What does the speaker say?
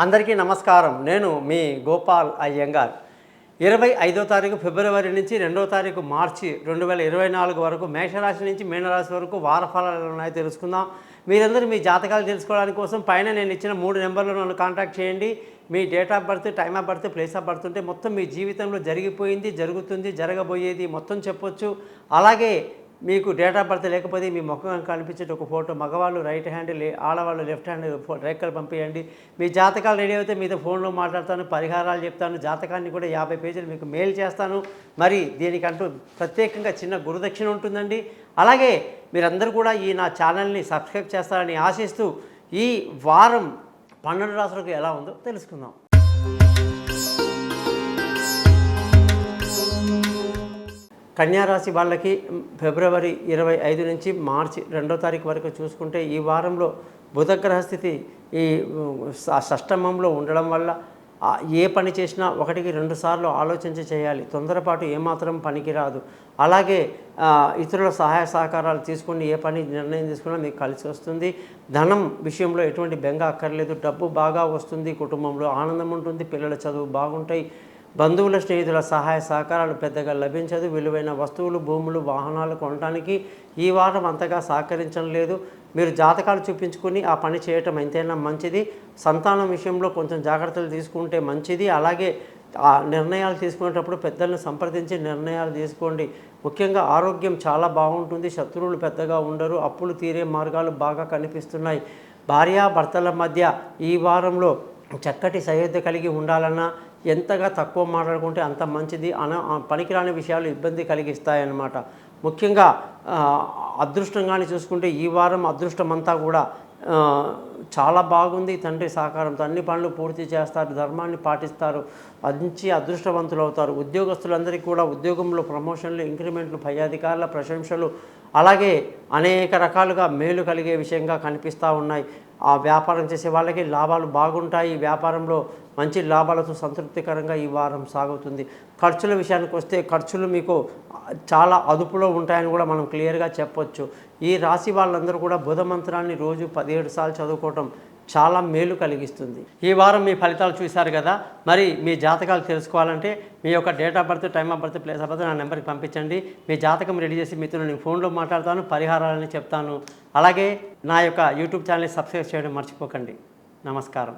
అందరికీ నమస్కారం. నేను మీ గోపాల్ అయ్యంగార్. 25వ తారీఖు ఫిబ్రవరి నుంచి 2వ తారీఖు మార్చి 2024 వరకు మేషరాశి నుంచి మీనరాశి వరకు వార ఫలాలు ఉన్నాయో తెలుసుకుందాం. మీరందరూ మీ జాతకాలు తెలుసుకోవడానికి కోసం పైన నేను ఇచ్చిన 3 నెంబర్లు నన్ను కాంటాక్ట్ చేయండి. మీ date of birth, time of birth, place of birth ఉంటే మొత్తం మీ జీవితంలో జరిగిపోయింది, జరుగుతుంది, జరగబోయేది మొత్తం చెప్పొచ్చు. అలాగే మీకు డేట్ ఆఫ్ బర్త్ లేకపోతే మీ ముఖం కనిపించే ఒక ఫోటో, మగవాళ్ళు రైట్ హ్యాండ్, ఆడవాళ్ళు లెఫ్ట్ హ్యాండ్ రేఖలు పంపించండి. మీ జాతకాలు రెడీ అయితే మీతో ఫోన్లో మాట్లాడతాను, పరిహారాలు చెప్తాను, జాతకాన్ని కూడా 50 పేజీలు మీకు మెయిల్ చేస్తాను. మరి దీనికంటూ ప్రత్యేకంగా చిన్న గురుదక్షిణ ఉంటుందండి. అలాగే మీరందరూ కూడా ఈ నా ఛానల్ని సబ్స్క్రైబ్ చేస్తారని ఆశిస్తూ ఈ వారం 12 రాశులకు ఎలా ఉందో తెలుసుకుందాం. కన్యారాశి వాళ్ళకి ఫిబ్రవరి 25 నుంచి మార్చి 2వ తారీఖు వరకు చూసుకుంటే ఈ వారంలో బుధగ్రహ స్థితి ఈ షష్టమంలో ఉండడం వల్ల ఏ పని చేసినా 1-2 సార్లు ఆలోచించి చేయాలి. తొందరపాటు ఏమాత్రం పనికిరాదు. అలాగే ఇతరుల సహాయ సహకారాలు తీసుకుని ఏ పని నిర్ణయం తీసుకున్నా మీకు కలిసి వస్తుంది. ధనం విషయంలో ఎటువంటి బెంగ అక్కర్లేదు. డబ్బు బాగా వస్తుంది. కుటుంబంలో ఆనందం ఉంటుంది. పిల్లల చదువు బాగుంటాయి. బంధువుల, స్నేహితుల సహాయ సహకారాలు పెద్దగా లభించదు. విలువైన వస్తువులు, భూములు, వాహనాలు కొనడానికి ఈ వారం అంతగా సహకరించడం లేదు. మీరు జాతకాలు చూపించుకుని ఆ పని చేయటం ఎంతైనా మంచిది. సంతానం విషయంలో కొంచెం జాగ్రత్తలు తీసుకుంటే మంచిది. అలాగే ఆ నిర్ణయాలు తీసుకునేటప్పుడు పెద్దలను సంప్రదించి నిర్ణయాలు తీసుకోండి. ముఖ్యంగా ఆరోగ్యం చాలా బాగుంటుంది. శత్రువులు పెద్దగా ఉండరు. అప్పులు తీరే మార్గాలు బాగా కనిపిస్తున్నాయి. భార్యాభర్తల మధ్య ఈ వారంలో చక్కటి సయోధ్య కలిగి ఉండాలన్నా ఎంతగా తక్కువ మాట్లాడుకుంటే అంత మంచిది. పనికిరాని విషయాలు ఇబ్బంది కలిగిస్తాయన్నమాట. ముఖ్యంగా అదృష్టంగానే చూసుకుంటే ఈ వారం అదృష్టం అంతా కూడా చాలా బాగుంది. తండ్రి సహకారంతో అన్ని పనులు పూర్తి చేస్తారు. ధర్మాన్ని పాటిస్తారు. మంచి అదృష్టవంతులు అవుతారు. ఉద్యోగస్తులందరికీ కూడా ఉద్యోగంలో ప్రమోషన్లు, ఇంక్రిమెంట్లు, పై అధికారుల ప్రశంసలు, అలాగే అనేక రకాలుగా మేలు కలిగే విషయంగా కనిపిస్తూ ఉన్నాయి. ఆ వ్యాపారం చేసే వాళ్ళకి లాభాలు బాగుంటాయి. వ్యాపారంలో మంచి లాభాలతో సంతృప్తికరంగా ఈ వారం సాగుతుంది. ఖర్చుల విషయానికి వస్తే ఖర్చులు మీకు చాలా అదుపులో ఉంటాయని కూడా మనం క్లియర్గా చెప్పొచ్చు. ఈ రాశి వాళ్ళందరూ కూడా బుధ మంత్రాన్ని రోజు 17 సార్లు చదువుకోవటం చాలా మేలు కలిగిస్తుంది. ఈ వారం మీ ఫలితాలు చూశారు కదా. మరి మీ జాతకాలు తెలుసుకోవాలంటే మీ యొక్క date of birth, time of birth, place of birth నా నెంబర్కి పంపించండి. మీ జాతకం రెడీ చేసి మీతో నేను ఫోన్లో మాట్లాడతాను, పరిహారాలని చెప్తాను. అలాగే నా యొక్క యూట్యూబ్ ఛానల్ని సబ్స్క్రైబ్ చేయడం మర్చిపోకండి. నమస్కారం.